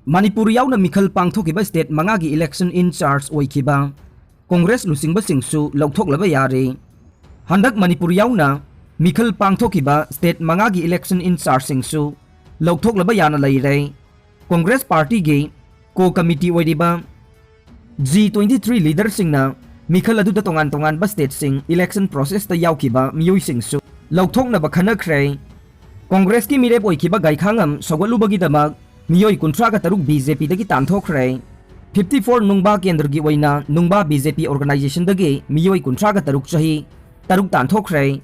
Manipur yauna mikhal pangthokiba state mangagi election in charge oikiba Congress lusingba singsu lauthoklaba yare handak Manipur yauna mikhal pangthokiba state mangagi election in charge singsu lauthoklaba yana leire Congress party ge ko committee oidiba G23 leader singna mikhal adu tongan ba state sing election process ta yaukiba miyoi singsu lauthoknaba khanakre Congress ki mirep oikiba gaikhangam Manghallubagi damak Miyoi kuntra ka taruk BJP dagi tanthokre 54 nungba kendra gi oina nungba BJP organization dagi miyoi kuntra ka taruk chahi taruk tanthokre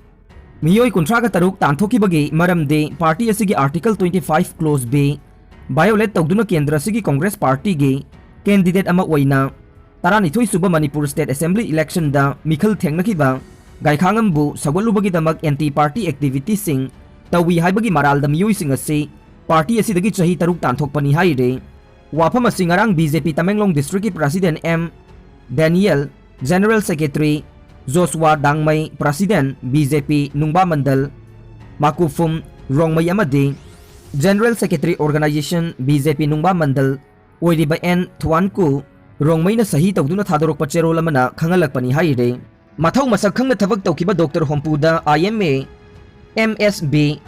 miyoi kuntra ka taruk tanthoki bagi maramde party asigi article 25 clause B violate tawduna kendra sigi Congress party gi candidate ama oina taranithoi suba Manipur state assembly election da mikhal thengnakiba gaikhangam bu Manghallubagi damak anti party activities sing tawi haibagi maral da miyoi sing asi party asidagi chahi taruk tanthokpani haire wafam asi ngarang BJP Tamenglong district ki president M Daniel general secretary Joshua Dangmai president BJP nungba mandal Makufum Rongmai amadi general secretary organization BJP nungba mandal oiriba N Thuanku Rongmai na sahi tawduna thadorok pachero lamana khangalakpani haire mathau masak khangna thabak tawkiba Dr. Hompuda IMA MSB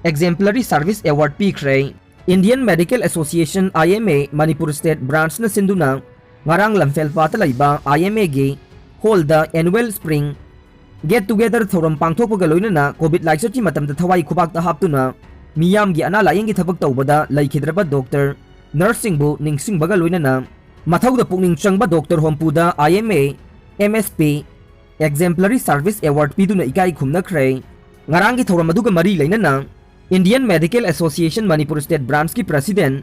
Exemplary Service Award Pikhre Indian Medical Association IMA Manipur State Branch na sinduna ngarang lamfelpa talaiba IMA ge hold the annual spring get together thoram pangthokpaga loinana COVID laisar chi matamda thawai khubak ta haptuna miyam gi ana layeng gi thabak tawbada laikhidraba doctor nursing bu ningsingbaga loinana mathauda pukning changba Dr. Hompuda IMA MSP Exemplary Service Award piduna Ekaikhumnakre ngarang gi thoram aduga mari lainana Indian Medical Association Manipur State Branch ki President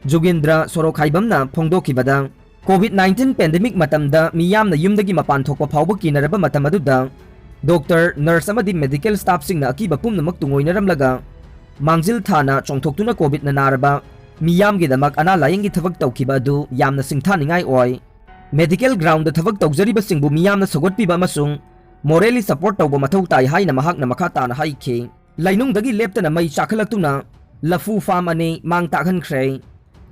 Jogendra Sorokhaibamna phongdokibada COVID-19 pandemic matamda miyamna yumdagi mapan thokpa phawba kinaraba matam aduda doctor nurse amadi medical staff singna akiba pumnamak tungoinaramlaga mangjil thana chongthoktuna COVID na naraba miyamgi damak ana layenggi thabak tawkiba adu yamna singthaningai oi medical ground da thabak tawjariba singbu miyamna sogotpiba amasung morally support tawba mathau tai haina mahakna makha tana haikhe Lainung dagi leptana mai chakhalakuna lafu farm ane mang takhankhre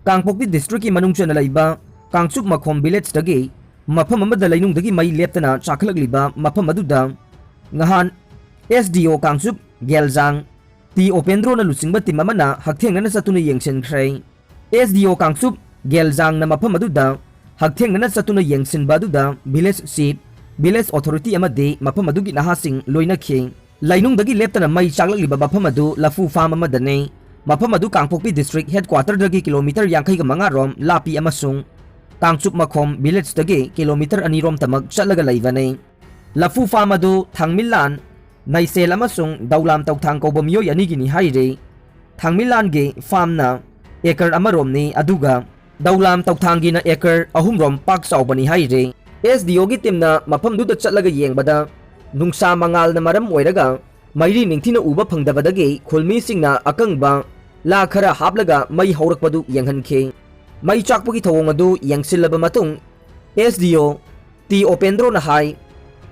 Kangpokpi district ki manungchana laiba Kangchuk Makhom village dagi mafam amada lainung dagi mai leptana chakhalagliba mafam aduda ngahan SDO Kangchuk Geljang ti Opendro na lusingba tim amana hakthengna satuna yengsenkhre SDO Kangchuk Geljang na mafam aduda hakthengna satuna yengsinba aduda village chief village authority amade mafam adugi nahasing loinakhe Lainung dagi leptana mai chaklagliba mafam adu lafu farm amadane mafam adu Kangpokpi district headquarter dagi kilometer 50 rom lapi amasung Kangchuk Makhom village dagi kilometer 2 rom tamag chatlaga laibane lafu farm adu Thangmilan Naisel amasung Daulam Tawthang kauba miyoi anigi ni haire Thangmilan ge farm na acre amarom ni aduga Daulam Tawthang gi na acre 3 rom pak saubani haire SDO gi timna mafam du da chatlaga yengbada Nungsa mangal na maram oiraga mairi ningthina uba phangdabadagi khulmi singna akangba la khara haplaga mai haurakpadu yenghankhe mai chakpagi thawong adu yangsilaba matung SDO ti Opendro na hai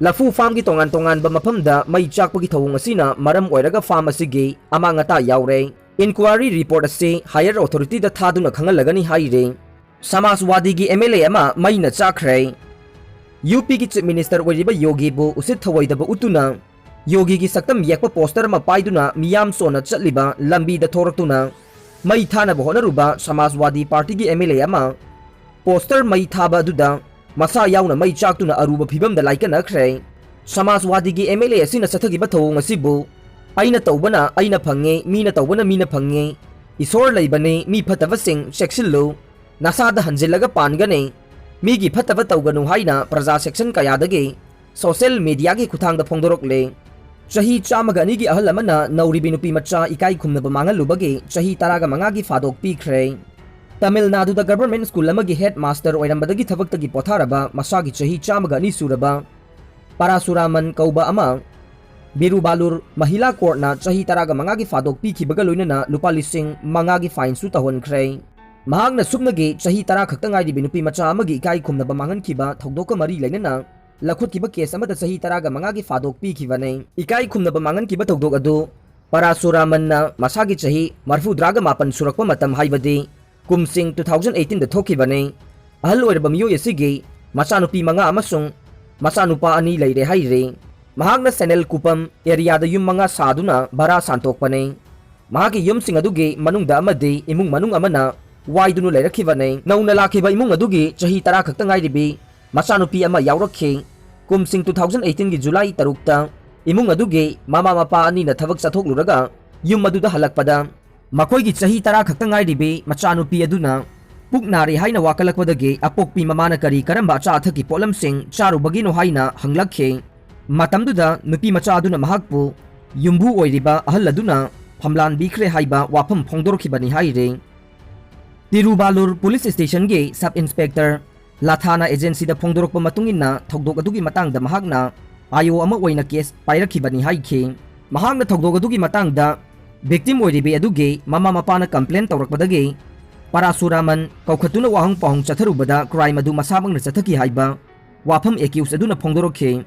lafu farm gi tongan ba maphamda mai chakpagi thawong asina maram oiraga farm asigi amangata yaure inquiry report ase higher authority da thaduna khangalagani haire Samajwadi gi MLA ama mai na chakre UP ki Chief Minister oiriba Yogi bu usit thawaidaba utuna Yogi ki saktam yakpa poster ma paiduna miyam sona chatliba lambi da thoraktuna mai thana ba honaruba Samajwadi Party ki MLA ama poster mai thaba aduda masa yauna mai chaktuna aruba phibam da laikana khre Samajwadi ki MLA asina sathagiba thawong asibu aina tawbana aina phange mina tawbana mina phange isor laibane mi phataba sing seksillo nasada hanjilaga pangane Migi phataba tawganu haina praja section kayadagi social media gi khuthang da phongdorokle chahi chamaga ani gi ahal amana Nouribi Nupimacha Ekaikhumnaba Manghallubagi chahi 15 gi Fadok Pikhre Tamil Nadu da government school amagi headmaster oirambadagi thabak tagi potharaba masagi chahi chamaga ani suraba Parasuraman kauba ama Birubalur mahila court na chahi 15 gi Fadok pikhibaga loinana lupa lising manga gi fine su tahonkhre Mahagna sumnagi chahi 10 khaktangai di Nupimacha amagi Ekaikhumnaba mangankhiba thogdoka mari lainana lakhutkiba case amada chahi 15 gi Fadok pikhibane Ekaikhumnaba mangankhiba thogdok adu Parasuraman na masagi chahi 38 surakpa matam haibadi ꯀꯨꯝꯁꯤꯡ 2018ꯗ ꯊꯣꯛꯈꯤꯕꯅꯤ꯫ ꯑꯍꯜ ꯑꯣꯏꯔꯕ ꯃꯤꯑꯣꯏ ꯑꯁꯤꯒꯤ ꯃꯆꯥꯅꯨꯄꯤ 5 ꯑꯃꯁꯨꯡ ꯃꯆꯥꯅꯨꯄꯥ 2 ꯂꯩꯔꯦ ꯍꯥꯏꯔꯤ꯫ ꯃꯍꯥꯛꯅ ꯁꯦꯅꯦꯜ ꯀꯨꯄꯝ ꯑꯦꯔꯤꯌꯥꯗ ꯌꯨꯝ 5 ꯁꯥꯗꯨꯅ ꯚꯔꯥ ꯁꯥꯟꯇꯣꯛꯄꯅꯤ꯫ ꯃꯍꯥꯛꯀꯤ ꯌꯨꯝꯁꯤꯡ ꯑꯗꯨꯒꯤ ꯃꯅꯨꯡꯗ ꯑꯃꯗꯤ ꯏꯃꯨꯡ ꯃꯅꯨꯡ ꯑꯃꯅ ꯋꯥꯏꯗꯨꯅ ꯂꯩꯔꯛꯈꯤꯕꯅꯤ꯫ ꯅꯧꯅ ꯂꯥꯛꯈꯤꯕ ꯏꯃꯨꯡ ꯑꯗꯨꯒꯤ ꯆꯍꯤ 10 ꯈꯛꯇ ꯉꯥꯏꯔꯤꯕꯤ ꯃꯆꯥꯅꯨꯄꯤ ꯑꯃ ꯌꯥꯎꯔꯛꯈꯤ꯫ ꯀꯨꯝꯁꯤꯡ 2018ꯒꯤ ꯖꯨꯂꯥꯏ 3ꯇ ꯏꯃꯨꯡ ꯑꯗꯨꯒꯤ ꯃꯃꯥ ꯃꯄꯥ ꯑꯅꯤꯅ ꯊꯕꯛ ꯆꯠꯊꯣꯛꯂꯨꯔꯒ ꯌꯨꯝ ꯑꯗꯨꯗ ꯍꯜꯂꯛꯄꯗ ꯃꯈꯣꯏꯒꯤ ꯆꯍꯤ 10 ꯈꯛꯇ ꯉꯥꯏꯔꯤꯕꯤ ꯃꯆꯥꯅꯨꯄꯤ ꯑꯗꯨꯅ ꯄꯨꯛ ꯅꯥꯔꯤ ꯍꯥꯏꯅ ꯋꯥꯀꯠꯂꯛꯄꯗꯒꯤ ꯑꯄꯣꯛꯄꯤ ꯃꯃꯥꯅ ꯀꯔꯝꯕ ꯑꯆꯥ ꯑꯊꯛꯀꯤ ꯄꯣꯠꯂꯝꯁꯤꯡ ꯆꯥꯔꯨꯕꯒꯤꯅꯣ ꯍꯥꯏꯅ ꯍꯪꯂꯛꯈꯤ꯫ ꯃꯇꯝꯗꯨꯗ ꯅꯨꯄꯤꯃꯆꯥ ꯑꯗꯨꯅ ꯃꯍꯥꯛꯄꯨ ꯌꯨꯝꯕꯨ ꯑꯣꯏꯔꯤꯕ ꯑꯍꯜ ꯑꯗꯨꯅ ꯐꯝꯂꯥꯟꯕꯤꯈ꯭ꯔꯦ ꯍꯥꯏꯕ ꯋꯥꯐꯝ ꯐꯣꯡꯗꯣꯔꯛꯈꯤꯕꯅꯤ ꯍꯥꯏꯔꯤ꯫ ꯇꯤꯔꯨꯕꯥꯂꯨꯔ ꯄꯨꯂꯤꯁ ꯁ꯭ꯇꯦꯁꯟꯒꯤ ꯁꯕ ꯏꯟꯁꯄꯦꯛꯇꯔ ꯂꯥꯊꯥꯅ ꯑꯦꯖꯦꯟꯁꯤꯗ ꯐꯣꯡꯗꯣꯔꯛꯄ ꯃꯇꯨꯡꯏꯟꯅ ꯊꯧꯗꯣꯛ ꯑꯗꯨꯒꯤ ꯃꯇꯥꯡꯗ ꯃꯍꯥꯛꯅ ꯑꯥꯏꯑꯣ ꯑꯃ ꯑꯣꯏꯅ ꯀꯦꯁ ꯄꯥꯏꯔꯛꯈꯤꯕꯅꯤ ꯍꯥꯏꯈꯤ꯫ ꯃꯍꯥꯛꯅ ꯊꯧꯗꯣꯛ ꯑꯗꯨꯒꯤ ꯃꯇꯥꯡꯗ ꯚꯤꯛꯇꯤꯝ ꯑꯣꯏꯔꯤꯕꯤ ꯑꯗꯨꯒꯤ ꯃꯃꯥ ꯃꯄꯥꯅ ꯀꯝꯄ꯭ꯂꯦꯟ ꯇꯧꯔꯛꯄꯗꯒꯤ ꯄꯥꯔꯥꯁꯨꯔꯥꯃꯟ ꯀꯧꯈꯠꯇꯨꯅ ꯋꯥꯍꯪ ꯄꯥꯎꯍꯪ ꯆꯠꯊꯔꯨꯕꯗ ꯀ꯭ꯔꯥꯏꯝ ꯑꯗꯨ ꯃꯁꯥꯃꯛꯅ ꯆꯠꯊꯈꯤ ꯍꯥꯏꯕ ꯋꯥꯐꯝ ꯑꯦꯀ꯭ꯌꯨꯁ ꯑꯗꯨꯅ ꯐꯣꯡꯗꯣꯔꯛꯈꯤ꯫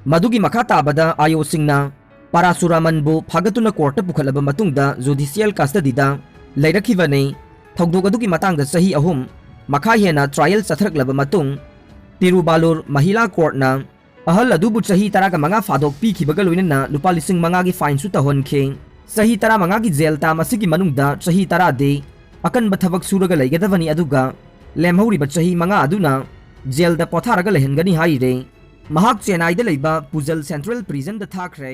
ꯃꯗꯨꯒꯤ ꯃꯈꯥ ꯇꯥꯕꯗ ꯑꯥꯏꯑꯣꯁꯤꯡꯅ ꯄꯥꯔꯥꯁꯨꯔꯥꯃꯟꯕꯨ ꯐꯥꯒꯠꯇꯨꯅ ꯀꯣꯔꯠꯇ ꯄꯨꯈꯠꯂꯕ ꯃꯇꯨꯡꯗ ꯖꯨꯗꯤꯁꯤꯌꯦꯜ ꯀꯁꯇꯗꯤꯗ ꯂꯩꯔꯛꯈꯤꯕꯅꯤ꯫ ꯊꯧꯗꯣꯛ ꯑꯗꯨꯒꯤ ꯃꯇꯥꯡꯗ ꯆꯍꯤ 3 ꯃꯈꯥ ꯍꯦꯟꯅ ꯇ꯭ꯔꯥꯏꯌꯦꯜ ꯆꯠꯊꯔꯛꯂꯕ ꯃꯇꯨꯡ ꯇꯤꯔꯨꯕꯥꯂꯨꯔ ꯃꯍꯤꯂꯥ ꯀꯣꯔꯠꯅ ꯑꯍꯜ ꯑꯗꯨꯕꯨ ꯆꯍꯤ 15 ꯐꯥꯗꯣꯛ ꯄꯤꯈꯤꯕꯒ ꯂꯣꯏꯅꯅ ꯂꯨꯄꯥ 5,000ꯒꯤ ꯐꯥꯏꯟꯁꯨ ꯇꯧꯍꯟꯈꯤ꯫ ꯆꯍꯤ 15ꯒꯤ ꯖꯦꯜ ꯇꯥꯝ ꯑꯁꯤꯒꯤ ꯃꯅꯨꯡꯗ ꯆꯍꯤ 10ꯗꯤ ꯑꯀꯟꯕ ꯊꯕꯛ ꯁꯨꯔꯒ ꯂꯩꯒꯗꯕꯅꯤ ꯑꯗꯨꯒ ꯂꯦꯝꯍꯧꯔꯤꯕ ꯆꯍꯤ 5 ꯑꯗꯨꯅ ꯖꯦꯜꯗ ꯄꯣꯊꯥꯔꯒ ꯂꯩꯍꯟꯒꯅꯤ ꯍꯥꯏꯔꯤ꯫ ꯃꯍꯥꯛ ꯆꯦꯟꯅꯥꯏꯗ ꯂꯩꯕ ꯄꯨꯖꯜ ꯁꯦꯟꯇ꯭ꯔꯦꯜ ꯄ꯭ꯔꯤꯖꯟꯗ ꯊꯥꯈ꯭ꯔꯦ꯫